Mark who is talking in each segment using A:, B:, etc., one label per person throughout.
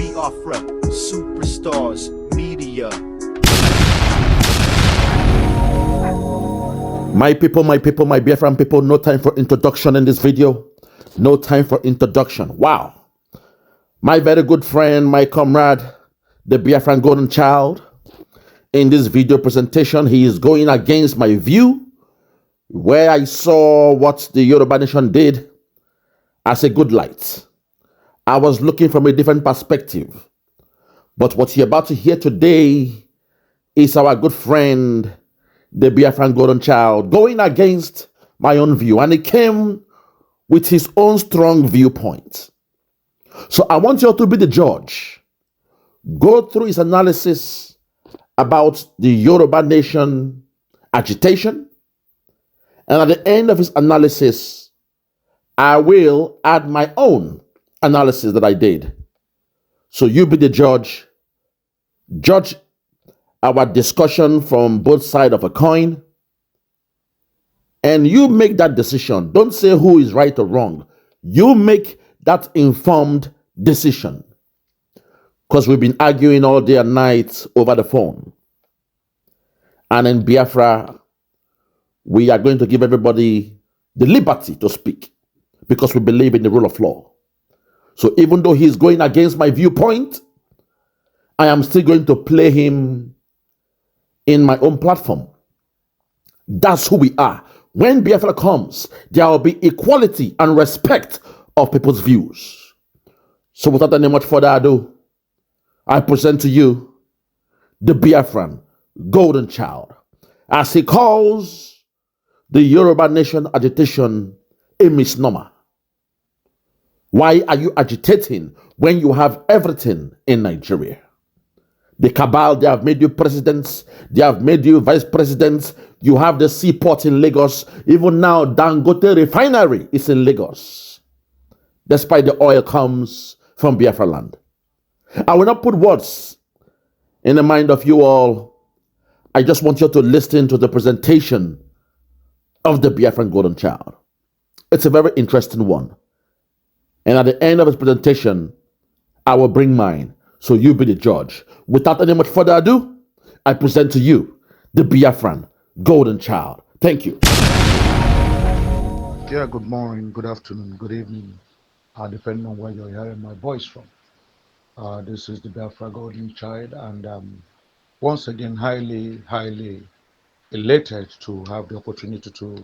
A: Biafra SuperStars Media.
B: My people, my Biafran people, no time for introduction in this video. No time for introduction. Wow. My very good friend, my comrade, the Biafran Golden Child. In this video presentation, he is going against my view, where I saw what the Yoruba Nation did as a good light. I was looking from a different perspective. But what you're about to hear today is our good friend, the Biafran Golden Child, going against my own view. And he came with his own strong viewpoint. So I want you all to be the judge. Go through his analysis about the Yoruba Nation Agitation. And at the end of his analysis, I will add my own analysis that I did. So you be the judge. Judge our discussion from both sides of a coin. And you make that decision. Don't say who is right or wrong. You make that informed decision. Because we've been arguing all day and night over the phone. And in Biafra, we are going to give everybody the liberty to speak. Because we believe in the rule of law. So even though he's going against my viewpoint, I am still going to play him in my own platform. That's who we are. When Biafra comes, there will be equality and respect of people's views. So without any much further ado, I present to you the Biafran Golden Child, as he calls the Yoruba Nation Agitation a misnomer. Why are you agitating when you have everything in Nigeria? The cabal, they have made you presidents. They have made you vice presidents. You have the seaport in Lagos. Even now, Dangote refinery is in Lagos. Despite the oil comes from Biafra land. I will not put words in the mind of you all. I just want you to listen to the presentation of the Biafran Golden Child. It's a very interesting one. And at the end of his presentation, I will bring mine. So you be the judge. Without any much further ado, I present to you the Biafran Golden Child. Thank you.
C: Yeah, good morning, good afternoon, good evening, depending on where you're hearing my voice from. This is the Biafran Golden Child, and once again, highly elated to have the opportunity to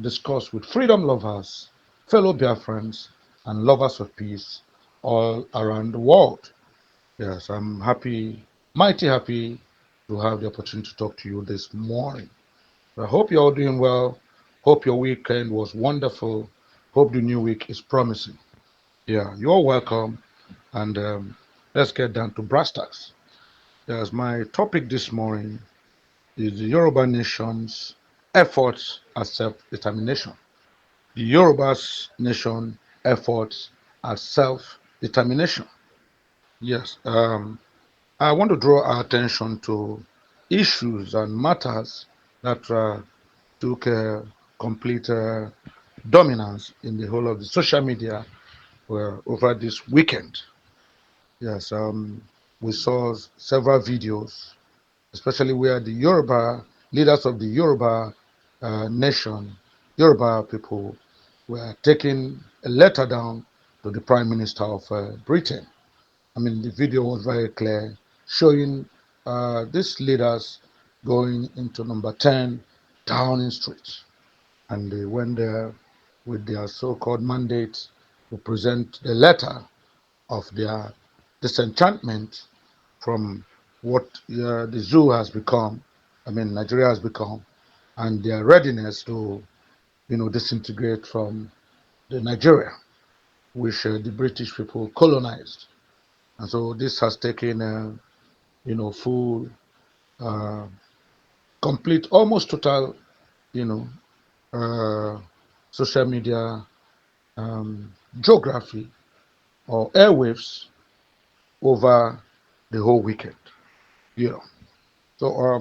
C: discuss with freedom lovers, fellow Biafrans, and lovers of peace all around the world. Yes, I'm happy, mighty happy to have the opportunity to talk to you this morning. I hope you're all doing well. Hope your weekend was wonderful. Hope the new week is promising. Yeah, you're welcome. And let's get down to brass tacks. Yes, my topic this morning is the Yoruba Nation's efforts at self-determination. The Yoruba Nation efforts at self-determination. Yes, I want to draw our attention to issues and matters that took complete dominance in the whole of the social media over this weekend. Yes, we saw several videos, especially where the Yoruba leaders of the Yoruba nation, Yoruba people, were taking a letter down to the Prime Minister of Britain. I mean, the video was very clear, showing these leaders going into number 10 Downing Street. And they went there with their so-called mandate to present the letter of their disenchantment from what the zoo has become, I mean, Nigeria has become, and their readiness to, disintegrate from the Nigeria, which the British people colonized. And so this has taken, full, complete, almost total, social media geography or airwaves over the whole weekend. So,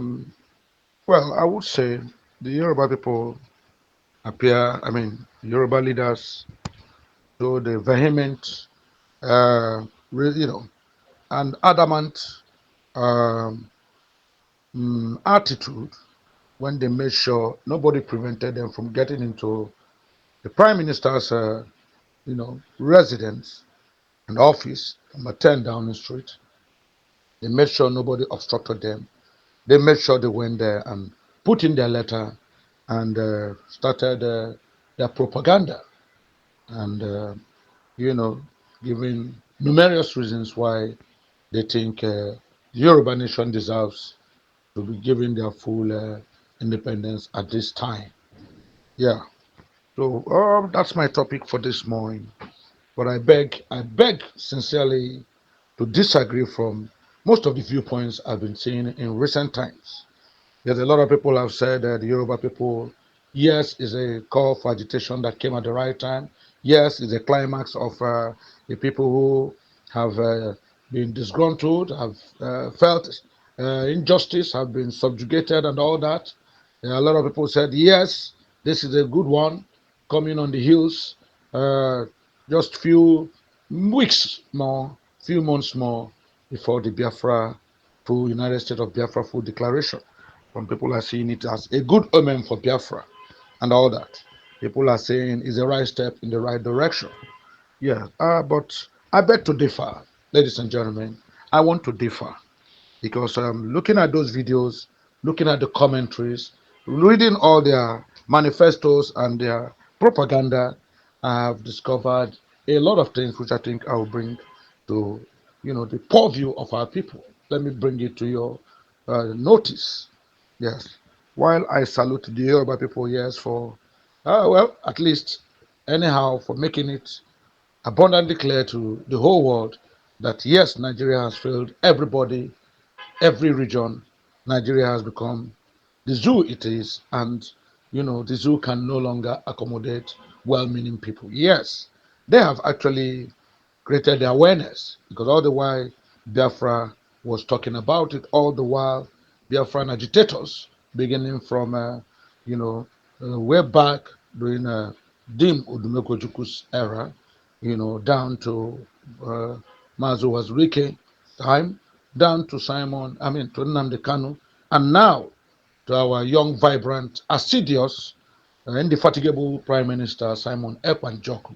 C: well, I would say the Yoruba people the Yoruba leaders showed a vehement, and adamant um, attitude when they made sure nobody prevented them from getting into the prime minister's, residence and office, number 10 Downing Street. They made sure nobody obstructed them. They made sure they went there and put in their letter and started their propaganda and, giving numerous reasons why they think the Yoruba nation deserves to be given their full independence at this time. Yeah. So that's my topic for this morning. But I beg sincerely to disagree from most of the viewpoints I've been seeing in recent times. There's a lot of people have said that the Yoruba people, yes, is a call for agitation that came at the right time. Yes, is a climax of the people who have been disgruntled, have felt injustice, have been subjugated, and all that. A lot of people said, yes, this is a good one coming on the heels. Uh, just few weeks more, few months more before the Biafra full United States of Biafra full declaration. Some people are seeing it as a good omen for Biafra and all that. People are saying it's a right step in the right direction. Yeah, but I beg to differ, ladies and gentlemen. I want to differ because looking at those videos, looking at the commentaries, reading all their manifestos and their propaganda, I have discovered a lot of things which I think I will bring to the purview of our people. Let me bring it to your notice. Yes, while I salute the Yoruba people, yes, for at least anyhow for making it abundantly clear to the whole world that yes, Nigeria has failed everybody, every region. Nigeria has become the zoo it is, and the zoo can no longer accommodate well-meaning people. Yes, they have actually created the awareness because all the while Biafra was talking about it, all the while Biafran agitators, beginning from way back during Dim Udumekojuku's era, down to uh, Mazu Wazurike time, down to to Nnamdi Kanu, and now to our young, vibrant, assiduous, indefatigable Prime Minister Simon Ekpan-Joku.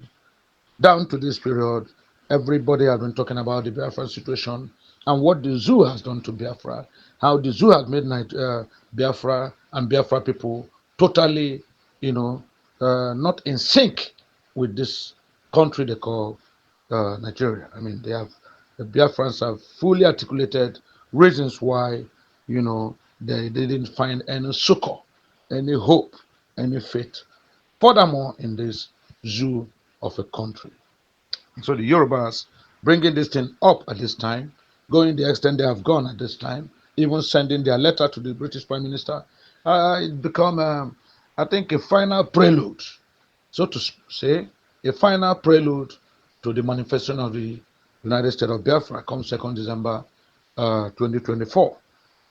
C: Down to this period, everybody has been talking about the Biafran situation and what the zoo has done to Biafra, how the zoo has made Biafra and Biafra people totally, not in sync with this country they call Nigeria. I mean, the Biafrans have fully articulated reasons why, they didn't find any succor, any hope, any faith. Furthermore, in this zoo of a country. So the Yorubas bringing this thing up at this time, going the extent they have gone at this time, even sending their letter to the British Prime Minister, it become, I think, a final prelude, so to say, a final prelude to the manifestation of the United States of Biafra come 2nd December 2024.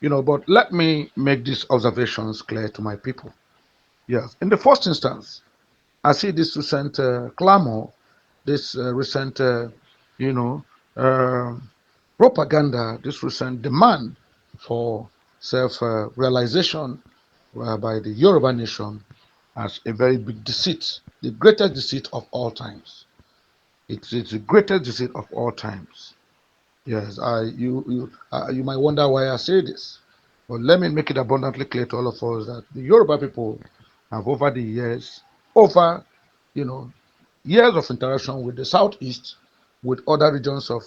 C: But let me make these observations clear to my people. Yes, in the first instance, I see this recent clamor, this recent, you know, uh, propaganda, this recent demand for self-realization by the Yoruba nation as a very big deceit, the greatest deceit of all times. It's the greatest deceit of all times. Yes, you might wonder why I say this, but let me make it abundantly clear to all of us that the Yoruba people have over the years, over you know years of interaction with the southeast, with other regions of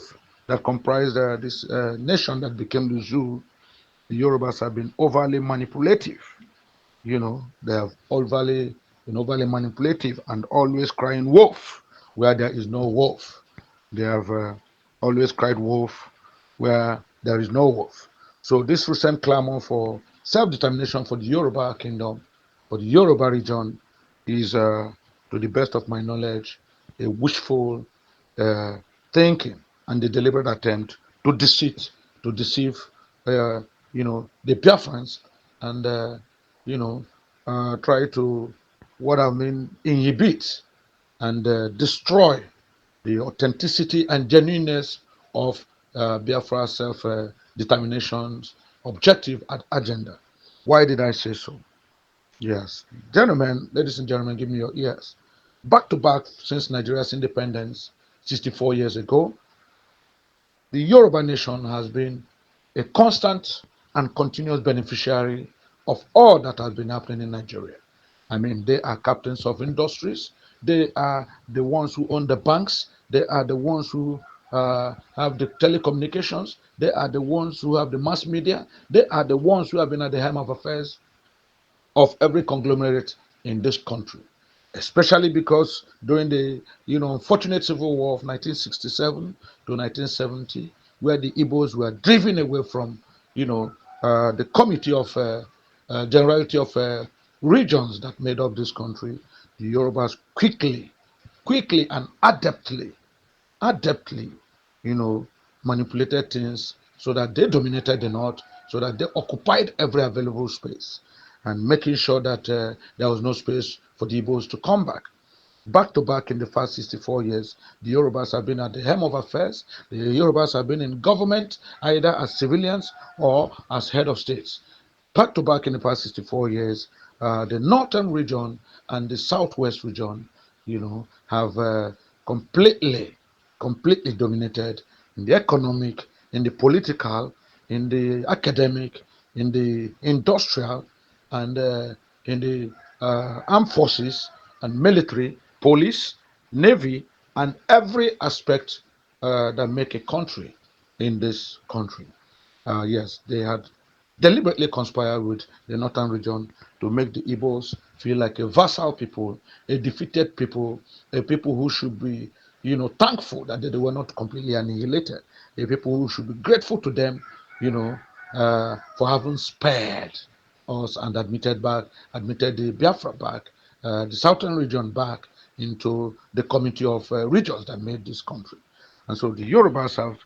C: that comprise this nation that became the zoo. The Yorubas have been overly manipulative. They have overly been overly manipulative and always crying wolf where there is no wolf. They have always cried wolf where there is no wolf. So this recent clamor for self-determination for the Yoruba kingdom, for the Yoruba region, is, to the best of my knowledge, a wishful uh, thinking and a deliberate attempt to deceive, the Biafrans and, try to, what I mean, inhibit and destroy the authenticity and genuineness of Biafra self-determination objective and agenda. Why did I say so? Yes, gentlemen, ladies and gentlemen, give me your ears. Back to back since Nigeria's independence 64 years ago, the Yoruba nation has been a constant and continuous beneficiary of all that has been happening in Nigeria. I mean, they are captains of industries. They are the ones who own the banks. They are the ones who have the telecommunications. They are the ones who have the mass media. They are the ones who have been at the helm of affairs of every conglomerate in this country, especially because during the unfortunate civil war of 1967 to 1970, where the Igbos were driven away from the committee of generality of regions that made up this country, the Yorubas quickly and adeptly, you know, manipulated things so that they dominated the north, so that they occupied every available space, and making sure that there was no space for the Igbos to come back. Back to back in the past 64 years, the Yorubas have been at the helm of affairs. The Yorubas have been in government either as civilians or as head of states. Back to back in the past 64 years, the northern region and the southwest region, have completely dominated in the economic, in the political, in the academic, in the industrial, and in the armed forces and military, police, navy, and every aspect that make a country in this country. Yes, they had deliberately conspired with the northern region to make the Igbos feel like a vassal people, a defeated people, a people who should be, thankful that they were not completely annihilated, a people who should be grateful to them, for having spared us and admitted the Biafra back, the southern region back into the community of regions that made this country. And so the Yorubas have,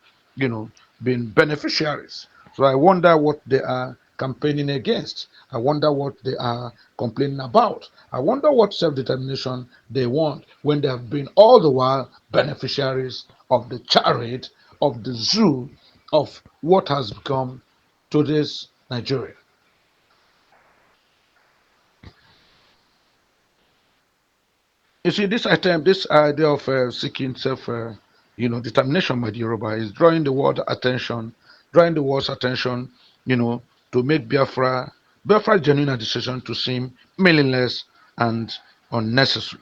C: been beneficiaries. So I wonder what they are campaigning against. I wonder what they are complaining about. I wonder what self-determination they want when they have been all the while beneficiaries of the charade, of the zoo, of what has become today's Nigeria. You see, this idea of seeking determination by the Yoruba is drawing the world's attention, you know, to make Biafra's genuine decision to seem meaningless and unnecessary.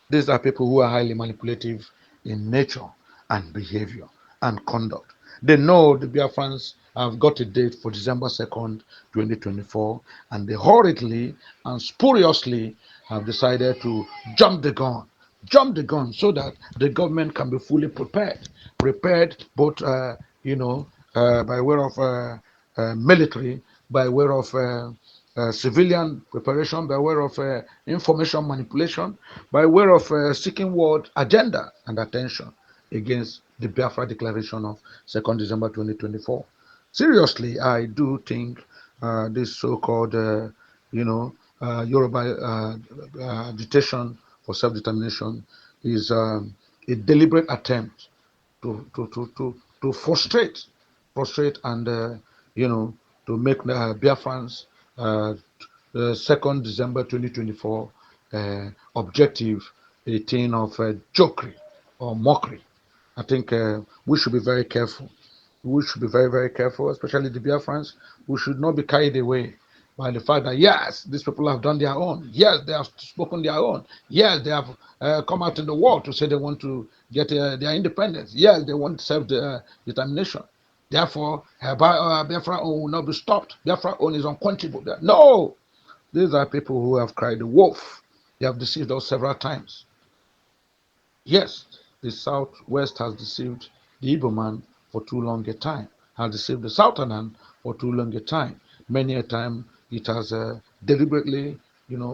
C: These are people who are highly manipulative in nature and behavior and conduct. They know the Biafrans have got a date for December 2nd, 2024, and they hurriedly and spuriously have decided to jump the gun. Jump the gun so that the government can be fully prepared. Prepared both, by way of military, by way of civilian preparation, by way of information manipulation, by way of seeking world agenda and attention against the Biafra Declaration of 2nd December 2024. Seriously, I do think this so-called, Yoruba agitation for self-determination is a deliberate attempt to frustrate and you know to make Biafrans uh, 2nd December 2024 objective a thing of jokery or mockery. I think we should be very careful. We should be very careful, especially the Biafrans. We should not be carried away by the fact that yes, these people have done their own. Yes, they have spoken their own. Yes, they have come out in the world to say they want to get their independence. Yes, they want self-determination. Therefore, Biafra own will not be stopped. Biafra own is unquenchable. No, these are people who have cried the wolf. They have deceived us several times. Yes, the Southwest has deceived the Igbo man for too long a time, has deceived the Southern for too long a time. Many a time it has deliberately,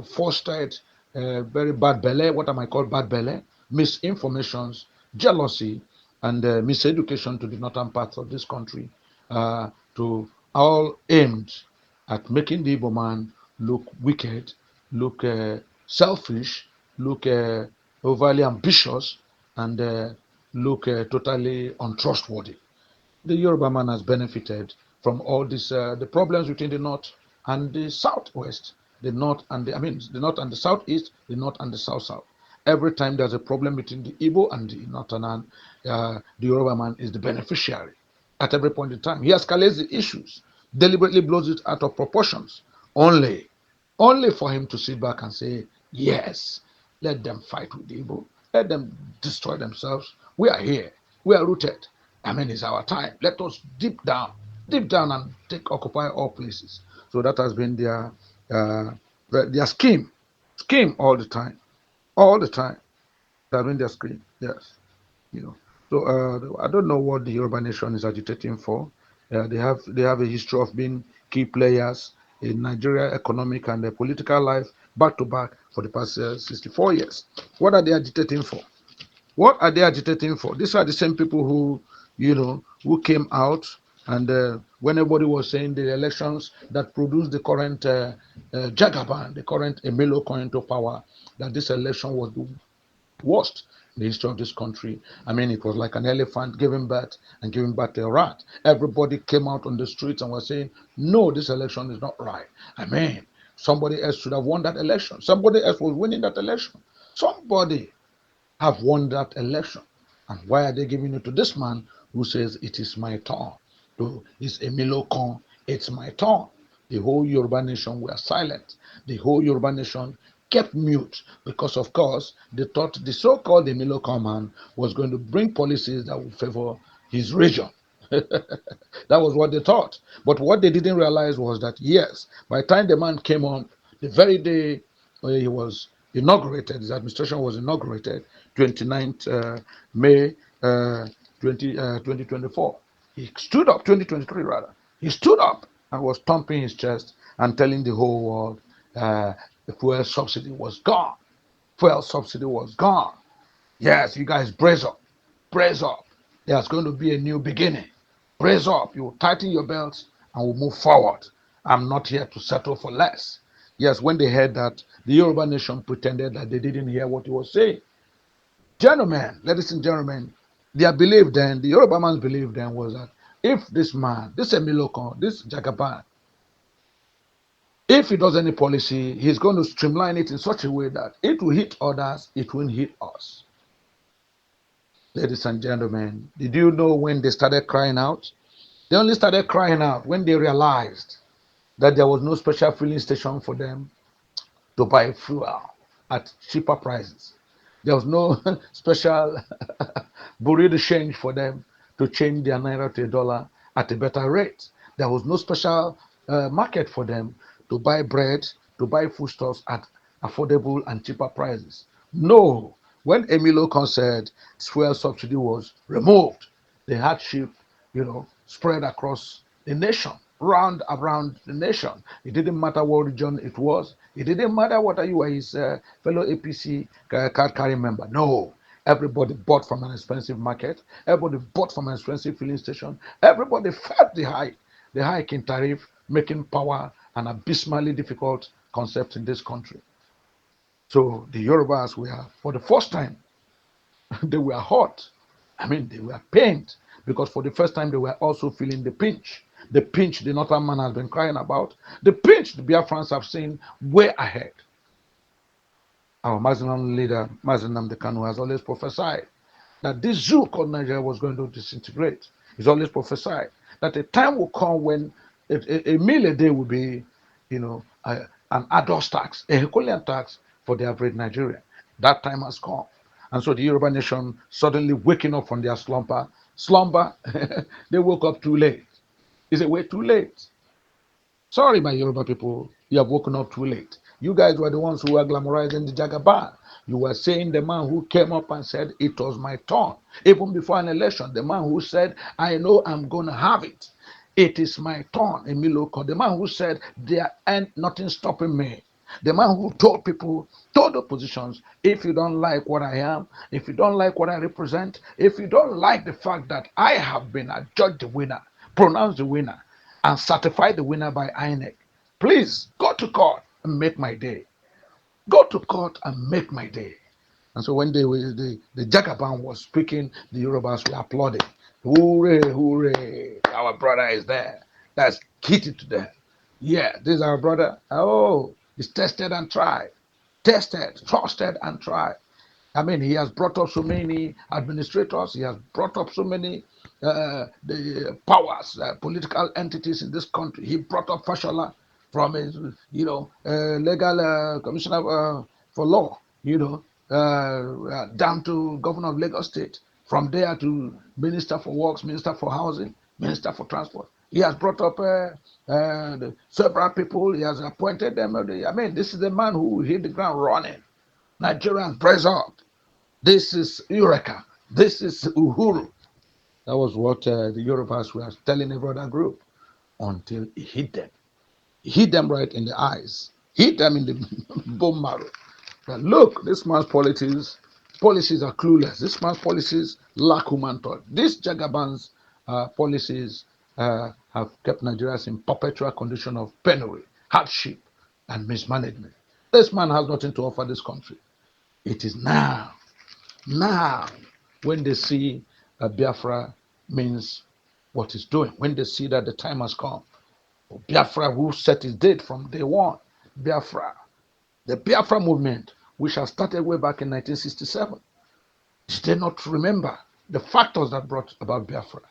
C: fostered very bad belly, what am I called bad belly, misinformations, jealousy, and miseducation to the northern parts of this country, to all aimed at making the Igbo man look wicked, look selfish, look overly ambitious, and look totally untrustworthy. the Yoruba man has benefited from all this, the problems between the north and the southwest, the north and the, I mean, the north and the southeast, the north and the south. Every time there's a problem between the Igbo and the northern, the Yoruba man is the beneficiary at every point in time. He escalates the issues, deliberately blows it out of proportions, only, only for him to sit back and say, yes, let them fight with the Igbo, let them destroy themselves. We are here, we are rooted. I mean, it's our time. Let us deep down and take occupy all places. So that has been uh, their scheme all the time. That has been their scheme. Yes, you know. So I don't know what the Yoruba nation is agitating for. They have a history of being key players in Nigeria economic and political life back to back for the past 64 years. What are they agitating for? What are they agitating for? These are the same people who came out and when everybody was saying the elections that produced the current Jagaban, the current Emelo coming to power, that this election was the worst in the history of this country. I mean, it was like an elephant giving birth to a rat. Everybody came out on the streets and was saying, no, this election is not right. I mean, somebody else should have won that election. Somebody else was winning that election. Somebody have won that election. And why are they giving it to this man who says it is my turn? It's Emilio Con, it's my turn. The whole Yoruba nation were silent. The whole Yoruba nation kept mute because, of course, they thought the so-called Emilio Con man was going to bring policies that would favor his region. That was what they thought. But what they didn't realize was that, yes, by the time the man came on, the very day he was inaugurated, his administration was inaugurated, 29th May 2024. He stood up, 2023 rather. He stood up and was thumping his chest and telling the whole world the fuel subsidy was gone. Fuel subsidy was gone. Yes, you guys brace up. Brace up. There's going to be a new beginning. Brace up. You tighten your belts and we'll move forward. I'm not here to settle for less. Yes, when they heard that, the Yoruba nation pretended that they didn't hear what he was saying. Gentlemen, ladies and gentlemen, their belief then, the Yoruba man's belief then was that if this man, this Emiloko, this Jagaban, if he does any policy, he's going to streamline it in such a way that it will hit others, it won't hit us. Ladies and gentlemen, did you know when they started crying out? They only started crying out when they realized that there was no special filling station for them to buy fuel at cheaper prices. There was no special bureau de change for them to change their naira to a dollar at a better rate. There was no special market for them to buy bread, to buy foodstuffs at affordable and cheaper prices. No, when Emilio Con said fuel subsidy was removed, the hardship, spread across the nation, round around the nation. It didn't matter what region it was. It didn't matter whether you were his fellow APC card carrying member. No, everybody bought from an expensive market. Everybody bought from an expensive filling station. Everybody felt the hike in tariff, making power an abysmally difficult concept in this country. So the Yorubas were, for the first time, they were hot. I mean, they were pained because for the first time they were also feeling the pinch. The pinch the northern man has been crying about. The pinch the Biafrans have seen way ahead. Our Muslim leader, Mazen Namdekanu, has always prophesied that this zoo called Nigeria was going to disintegrate. He's always prophesied that a time will come when a meal a day will be, an adult tax, a Herculean tax for the average Nigerian. That time has come. And so the Yoruba nation suddenly waking up from their slumber, they woke up too late. It's a way too late. Sorry, my Yoruba people, you have woken up too late. You guys were the ones who were glamorizing the Jagaban. You were saying the man who came up and said, it was my turn. Even before an election, the man who said, I know I'm going to have it. It is my turn, Emiloko. The man who said, there ain't nothing stopping me. The man who told people, told oppositions, if you don't like what I am, if you don't like what I represent, if you don't like the fact that I have been adjudged the winner, pronounced the winner, and certified the winner by INEC, please go to court and make my day. Go to court and make my day. And so when the Jagaban was speaking, the Yorubas were applauding. Hooray, hooray. our brother is there. That's kitty to them. Yeah, this is our brother. Oh, he's tested and tried. Tested, trusted, and tried. I mean, he has brought up so many administrators. He has brought up so many the powers, political entities in this country. He brought up Fashola from his, legal commissioner for law, down to governor of Lagos State. From there to minister for works, minister for housing, minister for transport. He has brought up several people. He has appointed them. I mean, this is the man who hit the ground running. Nigerians, brace up. This is Eureka. This is Uhuru. That was what the Yorubas were telling every other group until he hit them. He hit them right in the eyes, hit them in the bone marrow. Now, look, this man's policies are clueless. This man's policies lack human touch. These Jagaban's policies have kept Nigerians in perpetual condition of penury, hardship, and mismanagement. This man has nothing to offer this country. It is now, when they see Biafra means what it's doing, when they see that the time has come, Biafra who set his date from day one, Biafra, the Biafra movement, which has started way back in 1967. Did they not remember the factors that brought about Biafra?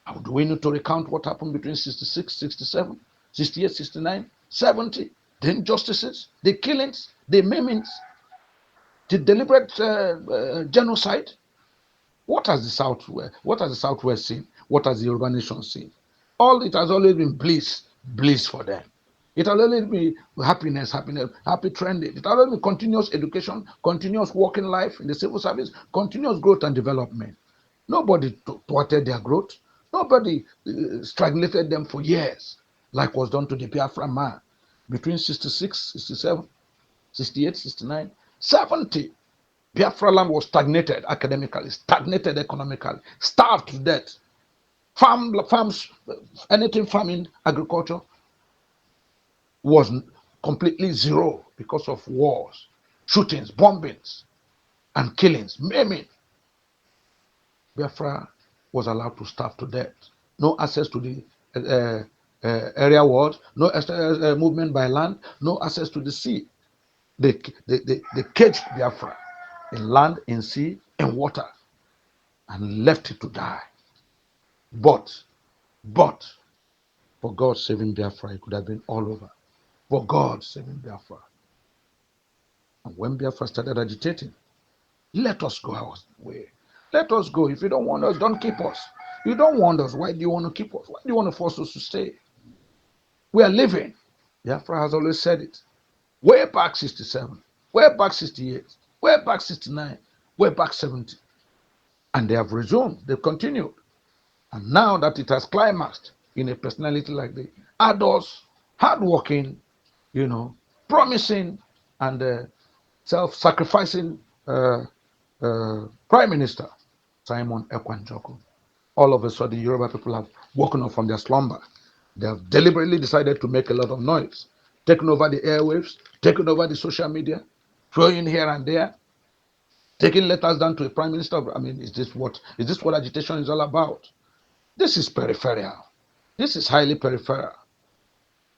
C: How do we need to recount what happened between 66, 67, 68, 69, 70? The injustices, the killings, the maimings, the deliberate genocide. What has the Southwest seen? What has the Yoruba Nation seen? It has always been bliss for them. It has always been happiness, happy trending. It has always been continuous education, continuous working life in the civil service, continuous growth and development. Nobody thwarted their growth. Nobody strangulated them for years, like was done to the Biafran man between 66, 67, 68, 69, 70. Biafra land was stagnated academically, stagnated economically, starved to death. Farms, anything farming, agriculture was completely zero because of wars, shootings, bombings, and killings, maiming. Biafra was allowed to starve to death. No access to the area world, no movement by land, no access to the sea. They caged Biafra in land, in sea, in water, and left it to die. But for God saving Biafra, it could have been all over. For God saving Biafra. And when Biafra started agitating, let us go our way. Let us go. If you don't want us, don't keep us. You don't want us. Why do you want to keep us? Why do you want to force us to stay? We are living. Biafra has always said it. Way back 67, way back 68, way back 69, way back 70. And they have resumed. They've continued. And now that it has climaxed in a personality like the adults, hardworking, promising, and self-sacrificing Prime Minister Simon Ekwanjoko. All of a sudden, Yoruba people have woken up from their slumber. They have deliberately decided to make a lot of noise, taking over the airwaves, taking over the social media, throwing here and there, taking letters down to a prime minister. I mean, is this what agitation is all about? This is peripheral. This is highly peripheral.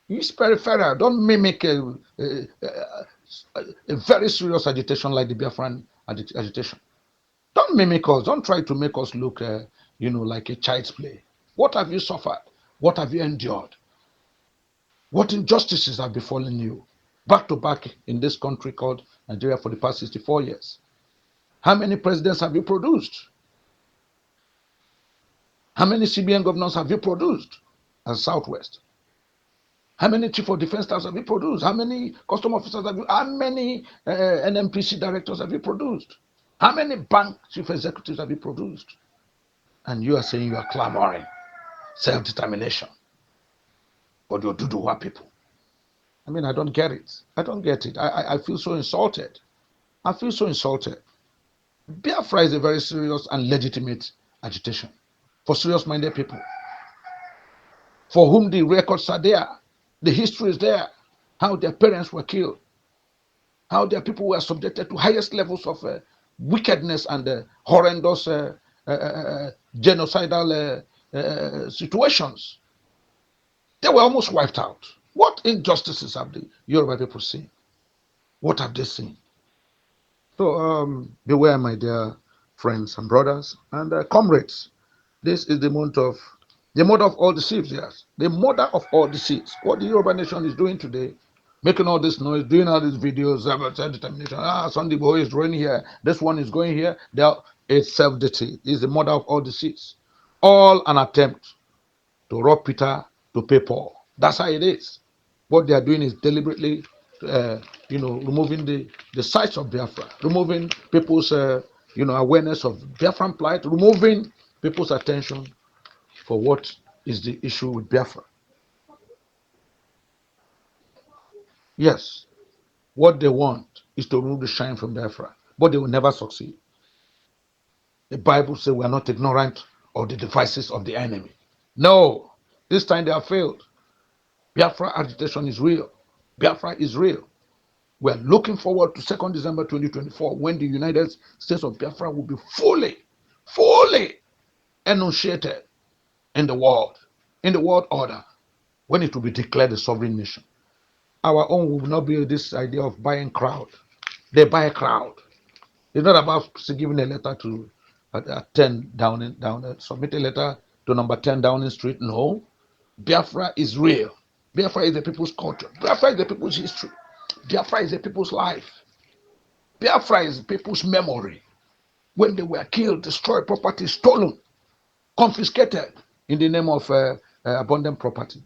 C: It's peripheral. Don't mimic a very serious agitation like the Biafran agitation. Don't mimic us. Don't try to make us look, like a child's play. What have you suffered? What have you endured? What injustices have befallen you back to back in this country called Nigeria for the past 64 years? How many presidents have you produced? How many CBN governors have you produced as Southwest? How many chief of defense staffs have you produced? How many custom officers have you? How many NMPC directors have you produced? How many bank chief executives have you produced? And you are saying you are clamoring self-determination for the Oduduwa people. I mean, I don't get it. I don't get it. I feel so insulted. I feel so insulted. Biafra is a very serious and legitimate agitation for serious-minded people, for whom the records are there, the history is there, how their parents were killed, how their people were subjected to highest levels of wickedness and horrendous genocidal situations. They were almost wiped out. What injustices have the Yoruba people seen? What have they seen? So beware, my dear friends and brothers and comrades. This is the mother of all deceits. Yes, the mother of all deceits. What the Yoruba nation is doing today, making all this noise, doing all these videos about self-determination. Sunday boy is going here. This one is going here. It's self-deceit. It's the mother of all deceits. All an attempt to rob Peter to pay Paul. That's how it is. What they are doing is deliberately, removing the sights of Biafra, removing people's, awareness of Biafran plight, removing people's attention for what is the issue with Biafra. Yes, what they want is to remove the shine from Biafra, but they will never succeed. The Bible says we are not ignorant of the devices of the enemy. No, this time they have failed. Biafra agitation is real. Biafra is real. We are looking forward to 2nd December 2024 when the United States of Biafra will be fully enunciated in the world order, when it will be declared a sovereign nation. Our own will not be this idea of buying crowd. They buy a crowd. It's not about giving a letter to 10 Downing, submit a letter to number 10 Downing Street. No. Biafra is real. Biafra is the people's culture. Biafra is the people's history. Biafra is the people's life. Biafra is the people's memory. When they were killed, destroyed, property stolen, confiscated in the name of abundant property.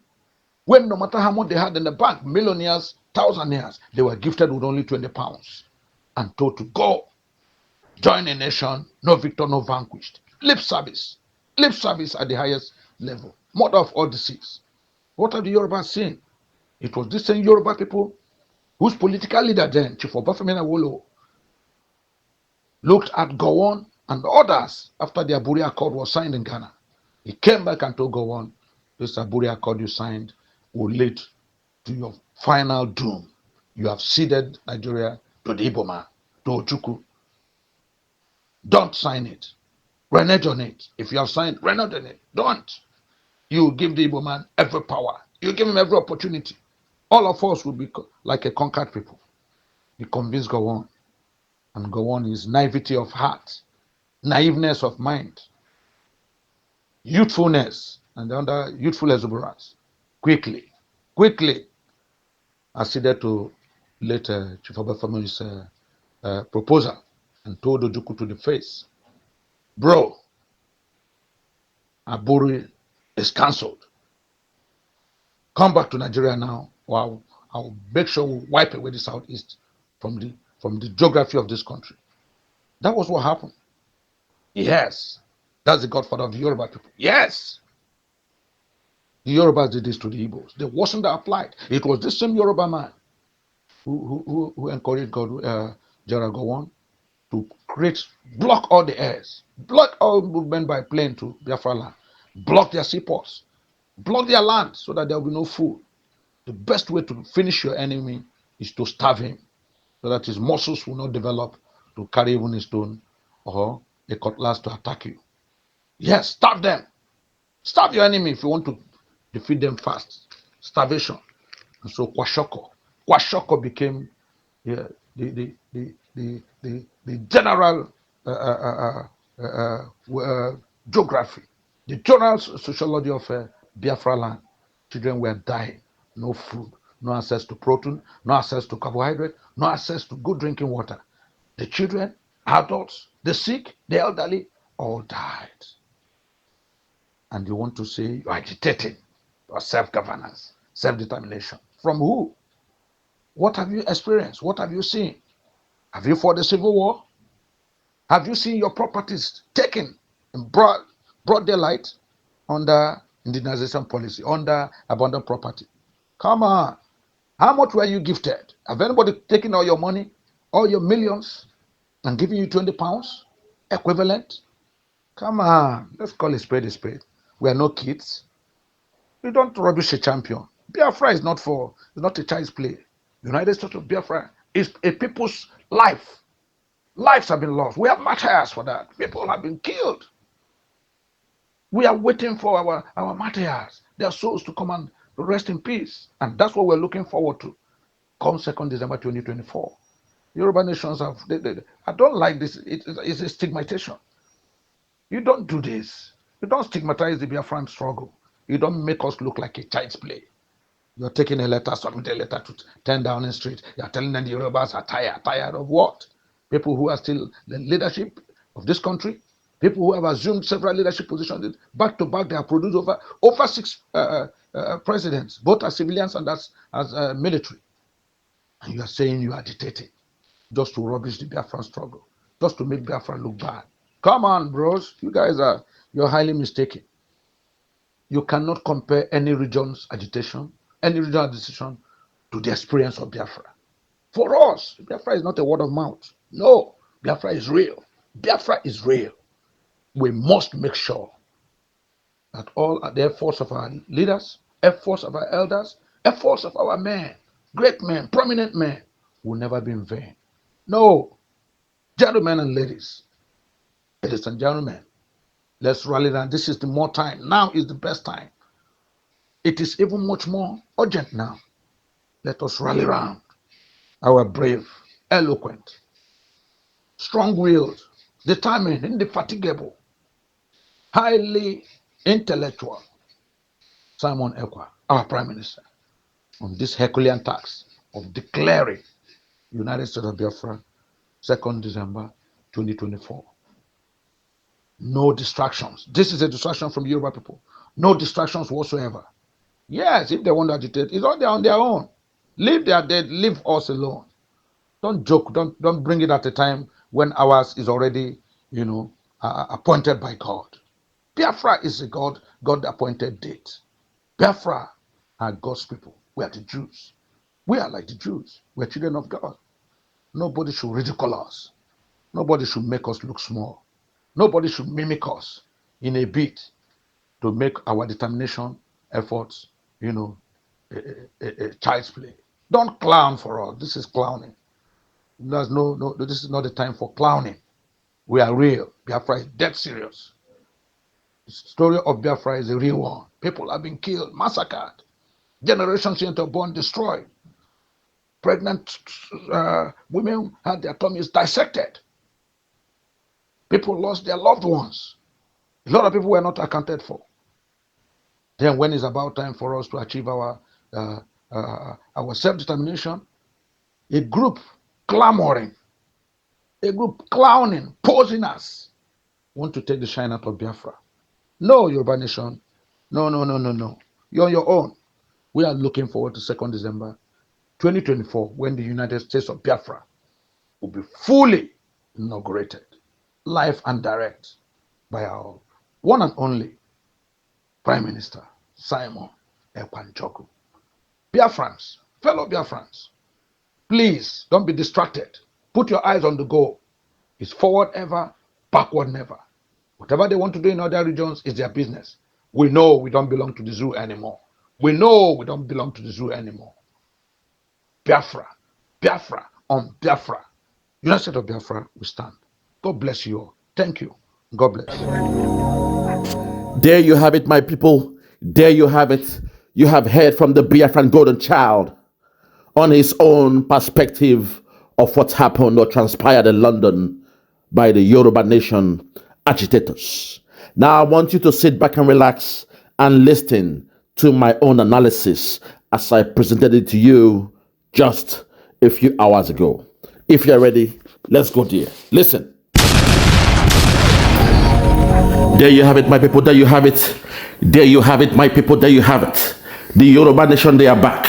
C: When no matter how much they had in the bank, millionaires, thousandaires, they were gifted with only 20 pounds and told to go, join a nation, no victor, no vanquished. Lip service at the highest level. Mother of all disease. What are the Yorubas saying? It was this same Yoruba people whose political leader then, Chief Obafemi Awolowo, looked at Gowon and others after the Aburi Accord was signed in Ghana. He came back and told Gowon, this Aburi Accord you signed will lead to your final doom. You have ceded Nigeria to the Igbo man, to Ojukwu. Don't sign it. Renege on it. If you have signed, renege on it. Don't. You give the Igbo man every power. You give him every opportunity. All of us will be like a conquered people. He convinced Gowon. And Gowon is naivety of heart, naiveness of mind, youthfulness, and under youthful exuberance. Quickly acceded to later Chief Obafemi's proposal and told Ojukwu to the face, bro, Aburi is cancelled. Come back to Nigeria now, or I'll make sure we wipe away the Southeast from the geography of this country. That was what happened. Yes, that's the godfather of the Yoruba people. Yes, the Yorubas did this to the Igbos. They wasn't applied. It was this same Yoruba man who encouraged Gerald Gowon to block all the airs, block all movement by plane to Biafra land, block their seaports, block their land so that there will be no food. The best way to finish your enemy is to starve him so that his muscles will not develop to carry even a stone or a cutlass to attack you. Yes, starve them. Starve your enemy if you want to defeat them fast. Starvation. And so Kwashoko became the general geography, the general sociology of Biafra land. Children were dying, no food, no access to protein, no access to carbohydrate, no access to good drinking water. The children, adults, the sick, the elderly, all died. And you want to say you're agitating for self-governance, self-determination. From who? What have you experienced? What have you seen? Have you fought the civil war? Have you seen your properties taken in broad daylight under indigenization policy, under abundant property? Come on. How much were you gifted? Have anybody taken all your money, all your millions, and given you 20 pounds equivalent? Come on. Let's call a spade a spade. We are no kids. You don't rubbish a champion. Biafra is not a child's play. United States of Biafra is a people's life. Lives have been lost. We have martyrs for that. People have been killed. We are waiting for our martyrs, their souls to come and rest in peace. And that's what we're looking forward to come 2nd December 2024. Yoruba nations have, I don't like this. It's a stigmatization. You don't do this. You don't stigmatize the Biafran struggle. You don't make us look like a child's play. You're taking a letter, submit a letter to 10 Downing Street. You're telling them the Yorubas are tired. Tired of what? People who are still the leadership of this country, people who have assumed several leadership positions, back to back, they have produced over 6 presidents, both as civilians and as military. And you are saying you are dictating just to rubbish the Biafran struggle, just to make Biafra look bad. Come on, bros. You're highly mistaken. You cannot compare any region's agitation, any regional decision to the experience of Biafra. For us, Biafra is not a word of mouth. No, Biafra is real. Biafra is real. We must make sure that all the efforts of our leaders, efforts of our elders, efforts of our men, great men, prominent men, will never be in vain. No, gentlemen and ladies and gentlemen, let's rally down. This is the more time. Now is the best time. It is even much more urgent now. Let us rally round our brave, eloquent, strong-willed, determined, indefatigable, highly intellectual Simon Ekwa, our Prime Minister, on this Herculean task of declaring United States of Biafra 2nd December 2024. No distractions. This is a distraction from Yoruba people. No distractions whatsoever. Yes, if they want to agitate, it's all there on their own. Leave their dead, leave us alone. Don't joke, don't bring it at a time when ours is already, appointed by God. Biafra is a God appointed date. Biafra are God's people. We are the Jews. We are like the Jews. We are children of God. Nobody should ridicule us. Nobody should make us look small. Nobody should mimic us in a bid to make our determination efforts, a child's play. Don't clown for us. This is clowning. There's no, this is not the time for clowning. We are real. Biafra is dead serious. The story of Biafra is a real one. People have been killed, massacred. Generations into born, destroyed. Pregnant women had their tummies dissected. People lost their loved ones. A lot of people were not accounted for. Then when it's about time for us to achieve our self-determination, a group clamoring, a group clowning, posing us, want to take the shine out of Biafra. No, Yoruba Nation. No. You're on your own. We are looking forward to 2nd December 2024 when the United States of Biafra will be fully inaugurated, live and direct, by our one and only Prime Minister Simon Ekwa. Biafrans, fellow Biafrans, please don't be distracted. Put your eyes on the goal. It's forward ever, backward never. Whatever they want to do in other regions is their business. We know we don't belong to the zoo anymore. Biafra, on Biafra. United States of Biafra, we stand. God bless you all. Thank you. God bless.
B: There you have it, my people. There you have it. You have heard from the Biafran Golden Child on his own perspective of what happened or transpired in London by the Yoruba Nation agitators. Now I want you to sit back and relax and listen to my own analysis as I presented it to you just a few hours ago. If you're ready, let's go there. Listen. There you have it, my people. There you have it. There you have it, my people. There you have it. The Yoruba Nation, they are back.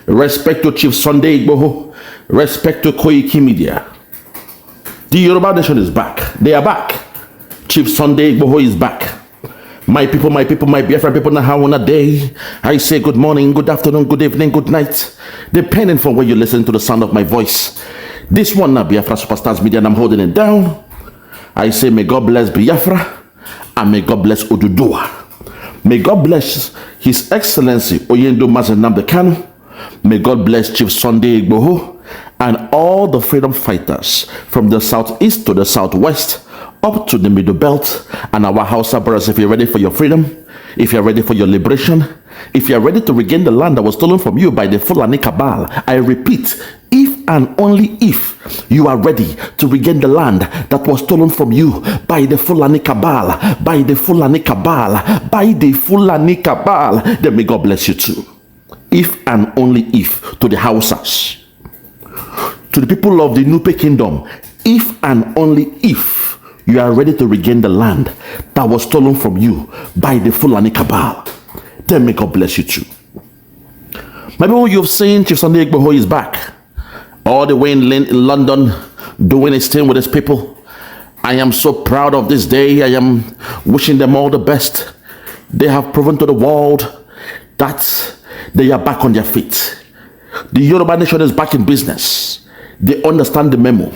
B: Respect to Chief Sunday Igboho. Respect to Koiki Media. The Yoruba Nation is back. They are back. Chief Sunday Igboho is back. My people, my Biafran people, now how on a day. I say good morning, good afternoon, good evening, good night, depending from where you listen to the sound of my voice. This one now, Biafran SuperStars Media, and I'm holding it down. I say may God bless Biafra, and may God bless Oduduwa. May God bless His Excellency Oyendo Mazenamde Kanu. May God bless Chief Sunday Igboho and all the freedom fighters from the southeast to the southwest up to the Middle Belt and our Hausa brothers, if you're ready for your freedom, if you're ready for your liberation, if you're ready to regain the land that was stolen from you by the Fulani cabal, I repeat, if and only if you are ready to regain the land that was stolen from you by the Fulani cabal, by the Fulani cabal, by the Fulani cabal, then may God bless you too. If and only if to the Hausas, to the people of the Nupe Kingdom, if and only if you are ready to regain the land that was stolen from you by the Fulani cabal, then may God bless you too. Maybe you've seen Chief Sunday Igboho is back, all the way in London, doing his thing with his people. I am so proud of this day. I am wishing them all the best. They have proven to the world that they are back on their feet. The Yoruba Nation is back in business. They understand the memo.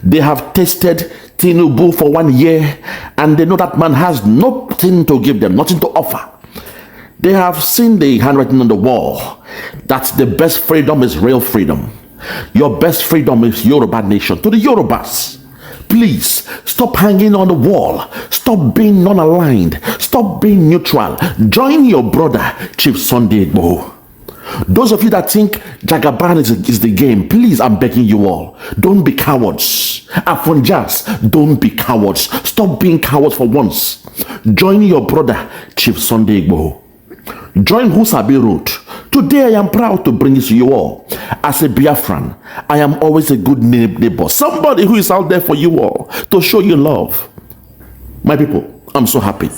B: They have tasted Tinubu for 1 year, and they know that man has nothing to give them, nothing to offer. They have seen the handwriting on the wall that the best freedom is real freedom. Your best freedom is Yoruba Nation. To the Yorubas, please stop hanging on the wall. Stop being non-aligned. Stop being neutral. Join your brother, Chief Sunday Igboho. Those of you that think Jagaban is the game, please, I'm begging you all, don't be cowards. Afonjas, don't be cowards. Stop being cowards for once. Join your brother, Chief Sunday Igboho. Join Husabi Road. Today I am proud to bring this to you all. As a Biafran, I am always a good neighbor. Somebody who is out there for you all to show you love. My people, I'm so happy.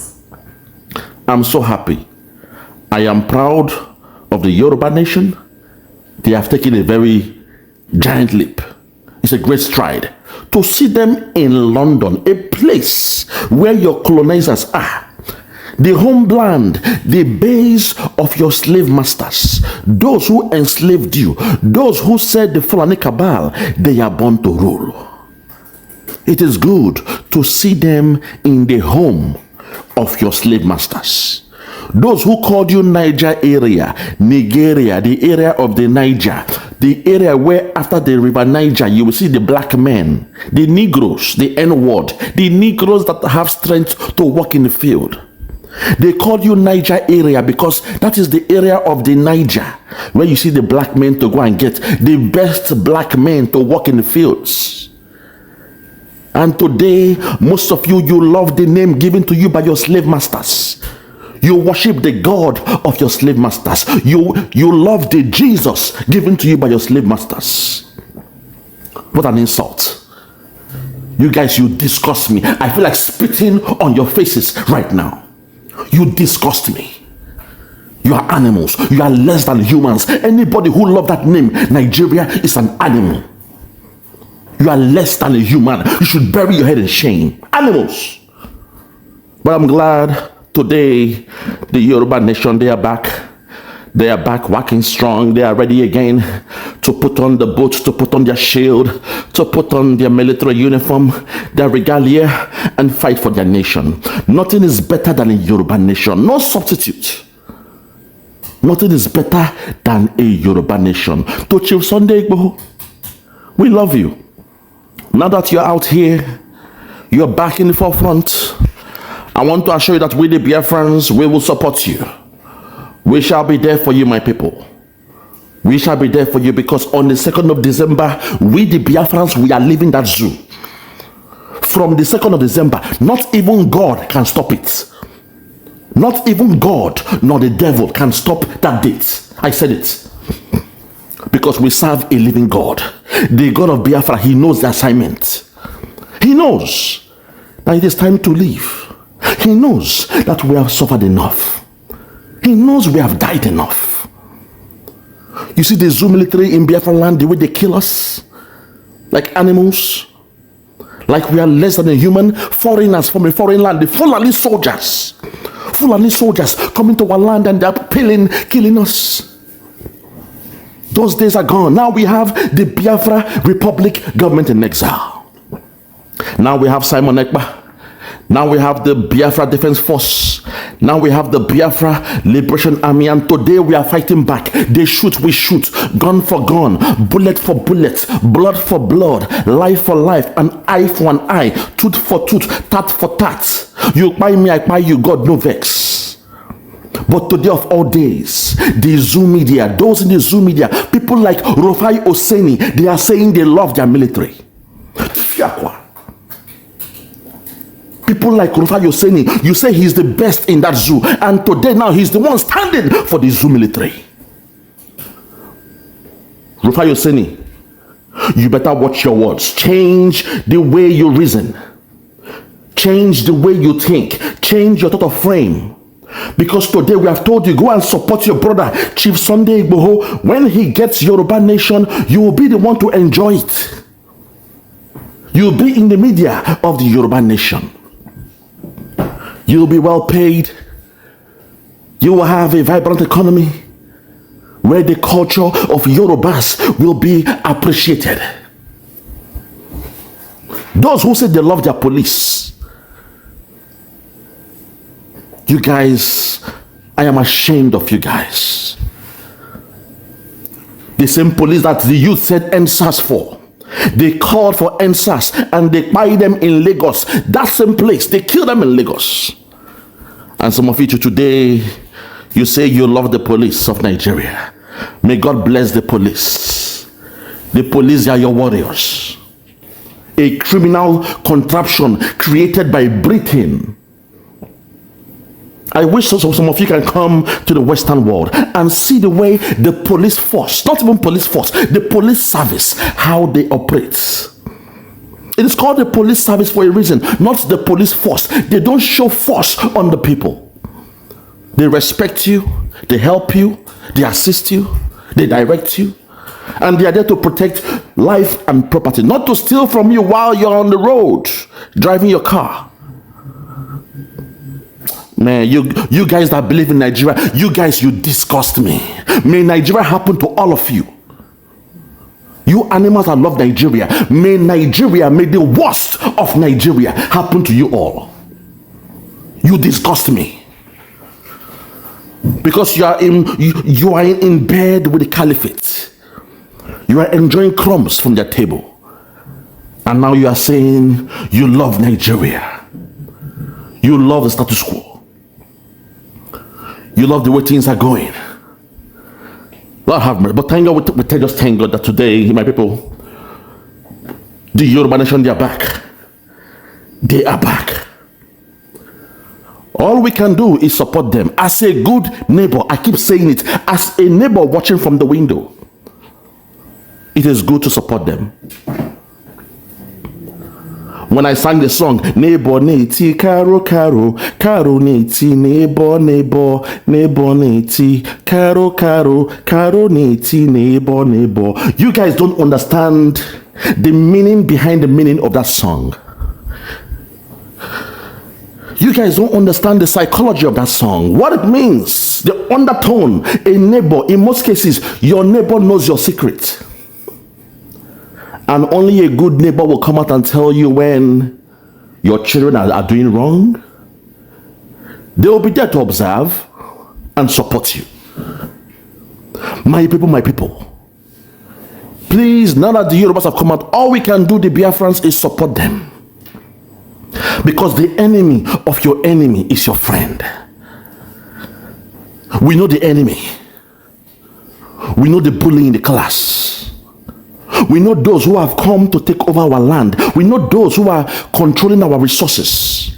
B: I'm so happy. I am proud of the Yoruba Nation. They have taken a very giant leap. It's a great stride. To see them in London, a place where your colonizers are, the homeland, the base of your slave masters, those who enslaved you, those who said the Fulani cabal, they are born to rule. It is good to see them in the home of your slave masters. Those who called you Niger area, Nigeria, the area of the Niger, the area where after the river Niger you will see the black men, the Negroes, the N-word, the Negroes that have strength to work in the field. They call you Niger area because that is the area of the Niger where you see the black men to go and get the best black men to work in the fields. And today, most of you love the name given to you by your slave masters. You worship the God of your slave masters. You love the Jesus given to you by your slave masters. What an insult. You guys, you disgust me. I feel like spitting on your faces right now. You disgust me. You are animals. You are less than humans. Anybody who loves that name, Nigeria, is an animal. You are less than a human. You should bury your head in shame. Animals. But I'm glad today the Yoruba Nation, they are back. They are back working strong. They are ready again to put on the boots, to put on their shield, to put on their military uniform, their regalia, and fight for their nation. Nothing is better than a Yoruba Nation. No substitute. Nothing is better than a Yoruba Nation. To Chief Sunday Igboho, we love you. Now that you're out here, you're back in the forefront, I want to assure you that we the Biafrans, we will support you. We shall be there for you, my people. We shall be there for you because on the 2nd of December, we the Biafrans, we are leaving that zoo. From the 2nd of December, not even God can stop it. Not even God nor the devil can stop that date. I said it. Because we serve a living God. The God of Biafra, he knows the assignment. He knows that it is time to leave. He knows that we have suffered enough. He knows we have died enough. You see the Zoo military in Biafra land, the way they kill us like animals, like we are less than a human, foreigners from a foreign land, the Fulani soldiers coming to our land and they're killing us. Those days are gone. Now we have the Biafra Republic government in exile. Now we have Simon Ekpa. Now we have the Biafra Defense Force. Now we have the Biafra Liberation Army. And today we are fighting back. They shoot, we shoot. Gun for gun. Bullet for bullet. Blood for blood. Life for life. An eye for an eye. Tooth for tooth. Tat for tat. You buy me, I buy you. God no vex. But today of all days, the Zoom media, those in the Zoom media, people like Rufai Oseni, they are saying they love their military. Fiakwa. People like Rufai Oseni, you say he's the best in that zoo, and today now he's the one standing for the zoo military. Rufai Oseni, you better watch your words. Change the way you reason. Change the way you think. Change your thought of frame. Because today we have told you, go and support your brother, Chief Sunday Igboho. When he gets Yoruba Nation, you will be the one to enjoy it. You will be in the media of the Yoruba Nation. You will be well paid. You will have a vibrant economy where the culture of Yorubas will be appreciated. Those who say they love their police, you guys, I am ashamed of you guys. The same police that the youth said NSAS for, they called for NSAS and they buy them in Lagos. That same place, they killed them in Lagos. And some of you today, you say you love the police of Nigeria. May God bless the police. The police are your warriors. A criminal contraption created by Britain. I wish some of you can come to the Western world and see the way the police force, not even police force, the police service, how they operate. It is called the police service for a reason, not the police force. They don't show force on the people. They respect you, they help you, they assist you, they direct you, and they are there to protect life and property, not to steal from you while you're on the road, driving your car. Man, you guys that believe in Nigeria, you guys, you disgust me. May Nigeria happen to all of you. You animals that love Nigeria, may the worst of Nigeria happen to you all. You disgust me. Because you are in bed with the caliphate. You are enjoying crumbs from their table. And now you are saying you love Nigeria. You love the status quo. You love the way things are going. Lord have mercy. But thank God, we just thank God that today, my people, the Yoruba Nation, they are back. They are back. All we can do is support them. As a good neighbor, I keep saying it, as a neighbor watching from the window, it is good to support them. When I sang the song, neighbor neti karo karo, karo neti neighbor neighbor, neighbor neti karo karo, karo neti neighbor neighbor. You guys don't understand the meaning behind the meaning of that song. You guys don't understand the psychology of that song. What it means, the undertone. A neighbor, in most cases, your neighbor knows your secret. And only a good neighbor will come out and tell you when your children are doing wrong. They will be there to observe and support you. My people, please, now that the Yorubas have come out, all we can do, the Biafrans, is support them. Because the enemy of your enemy is your friend. We know the enemy. We know the bully in the class. We know those who have come to take over our land. We know those who are controlling our resources.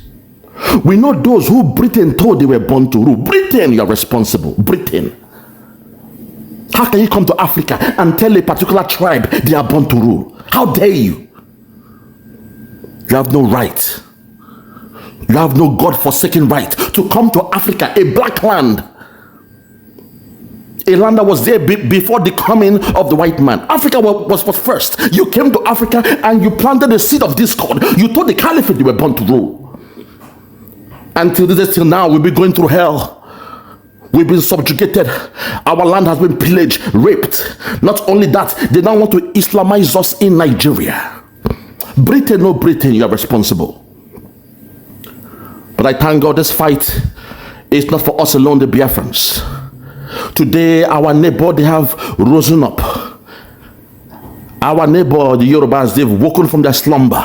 B: We know those who Britain told they were born to rule. Britain, you are responsible. Britain. How can you come to Africa and tell a particular tribe they are born to rule? How dare you? You have no right. You have no God-forsaken right to come to Africa, a black land. A land that was there before the coming of the white man. Africa was first. You came to Africa and you planted the seed of discord. You told the caliphate you were born to rule. Until till now, we've been going through hell. We've been subjugated. Our land has been pillaged, raped. Not only that, they now want to Islamize us in Nigeria. Britain, no Britain, you are responsible. But I thank God this fight is not for us alone, the Biafrans. Today, our neighbor, they have risen up. Our neighbor, the Yorubas, they've woken from their slumber.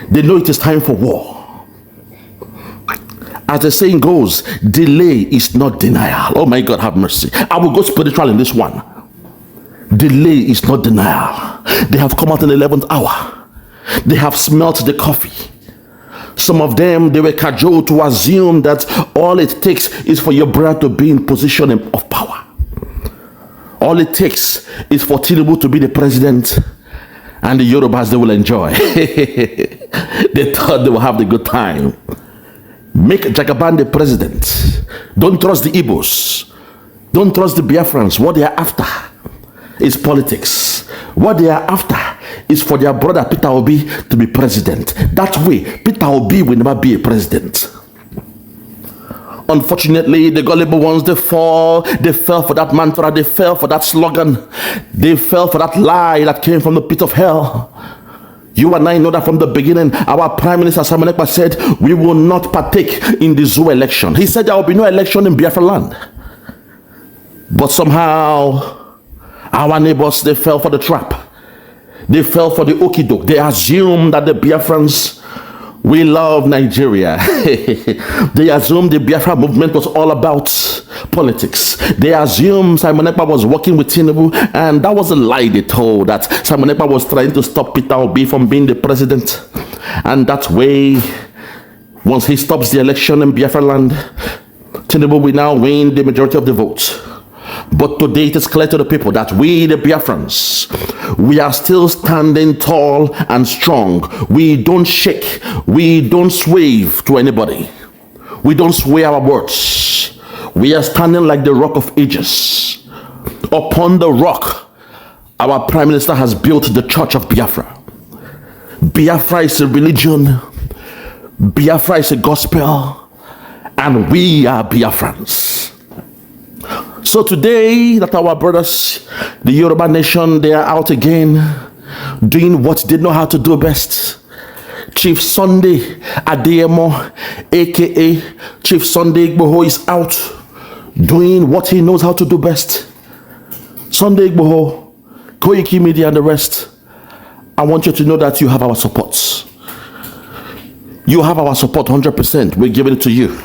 B: They know it is time for war. As the saying goes, delay is not denial. Oh my God, have mercy. I will go spiritual in this one. Delay is not denial. They have come out in the 11th hour. They have smelt the coffee. Some of them, they were cajoled to assume that all it takes is for your brother to be in position of power. All it takes is for Tinubu to be the president, and the Yorubas, they will enjoy. They thought they will have the good time. Make Jagaban the president. Don't trust the Igbos. Don't trust the Biafrans. What they are after is politics. What they are after is for their brother Peter Obi to be president. That way, Peter Obi will never be a president. Unfortunately, the gullible ones, they fell for that mantra, they fell for that slogan, they fell for that lie that came from the pit of hell. You and I know that from the beginning. Our Prime Minister Simon Ekpa said, we will not partake in the zoo election. He said there will be no election in Biafra land. But somehow, our neighbors, they fell for the trap. They fell for the okie doke. They assumed that the Biafrans, we love Nigeria. They assumed the Biafra movement was all about politics. They assumed Simon Ekpa was working with Tinubu, and that was a lie they told, that Simon Ekpa was trying to stop Peter Obi from being the president. And that way, once he stops the election in Biafra land, Tinubu will now win the majority of the votes. But today it is clear to the people that we, the Biafrans, we are still standing tall and strong. We don't shake. We don't sway to anybody. We don't sway our words. We are standing like the rock of ages. Upon the rock, our Prime Minister has built the Church of Biafra. Biafra is a religion. Biafra is a gospel. And we are Biafrans. So today that our brothers, the Yoruba Nation, they are out again doing what they know how to do best. Chief Sunday Adeyemo, aka Chief Sunday Igboho, is out doing what he knows how to do best. Sunday Igboho, Koiki Media and the rest, I want you to know that you have our support. You have our support 100%. We're giving it to you.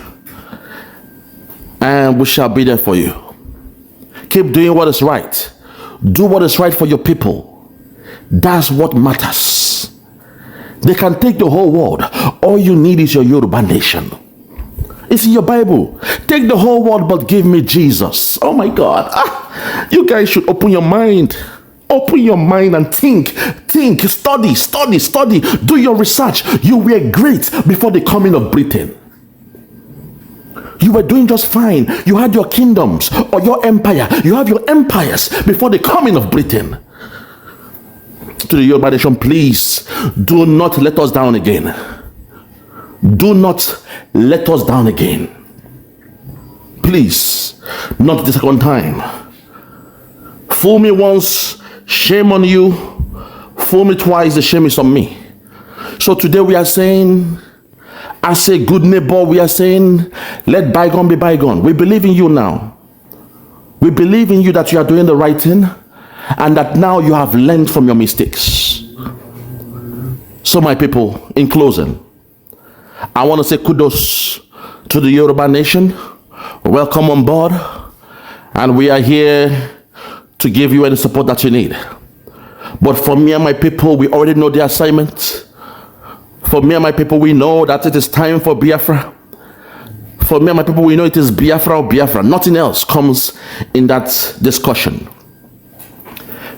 B: And we shall be there for you. Keep doing what is right. Do what is right for your people. That's what matters. They can take the whole world. All you need is your Yoruba Nation. It's in your Bible. Take the whole world, but give me Jesus. Oh my God. You guys should open your mind. Open your mind and think, study. Do your research. You were great before the coming of Britain. You were doing just fine. You had your kingdoms or your empire. You have your empires before the coming of Britain. To the Yoruba Nation, please do not let us down again. Do not let us down again. Please, not the second time. Fool me once, shame on you. Fool me twice, the shame is on me. So today we are saying, as a good neighbor, we are saying, let bygone be bygone. We believe in you now. We believe in you that you are doing the right thing and that now you have learned from your mistakes. So my people, in closing, I want to say kudos to the Yoruba Nation. Welcome on board. And we are here to give you any support that you need. But for me and my people, we already know the assignment. For me and my people, we know that it is time for Biafra. For me and my people, we know it is Biafra or Biafra. Nothing else comes in that discussion.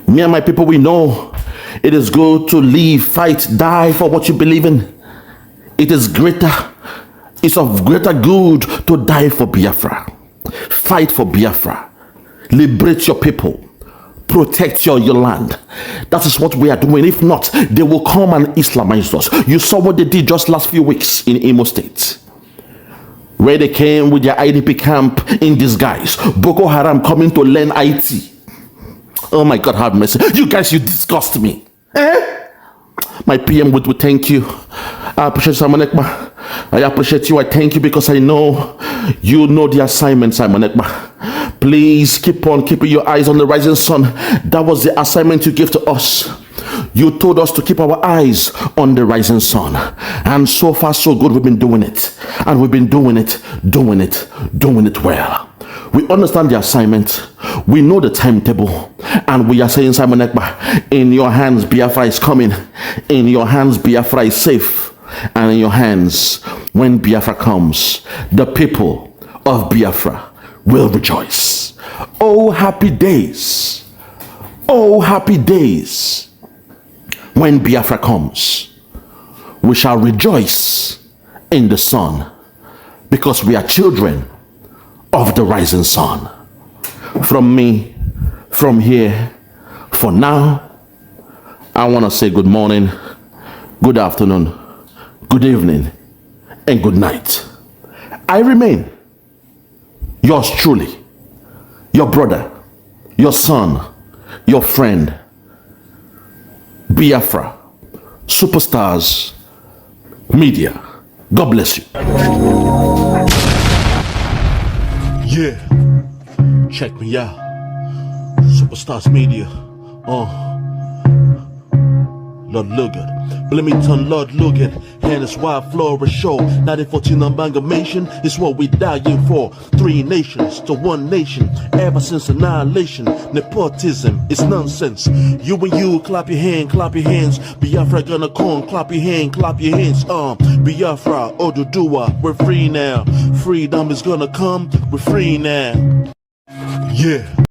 B: Me and my people, we know it is good to live, fight, die for what you believe in. It is greater. It's of greater good to die for Biafra. Fight for Biafra. Liberate your people. Protect your land. That is what we are doing. If not, they will come and Islamize us. You saw what they did just last few weeks in Imo State, where they came with their IDP camp in disguise. Boko Haram coming to learn IT. Oh my God, have mercy. You guys, you disgust me. My PM would thank you. I appreciate Simon Ekpa. I appreciate you. I thank you because I know you know the assignment, Simon Ekba. Please keep on keeping your eyes on the rising sun. That was the assignment you gave to us. You told us to keep our eyes on the rising sun. And so far, so good. We've been doing it. And we've been doing it well. We understand the assignment. We know the timetable. And we are saying, Simon Ekba, in your hands, Biafra is coming. In your hands, Biafra is safe. And in your hands, when Biafra comes, the people of Biafra will rejoice. Oh, happy days. Oh, happy days. When Biafra comes, we shall rejoice in the sun because we are children of the rising sun. From me, from here, for now, I want to say good morning, good afternoon, good evening, and good night. I remain yours truly, your brother, your son, your friend, Biafra SuperStars Media. God bless you. Yeah, check me out. SuperStars Media. Lord Logan, Bloomington, Lord Logan, and it's wild Flora show. 1914 amalgamation is what we dying for. 3 nations to 1 nation. Ever since annihilation, nepotism is nonsense. You and you, clap your hands. Biafra gonna come, clap your hands. Biafra, Oduduwa, we're free now. Freedom is gonna come, we're free now. Yeah.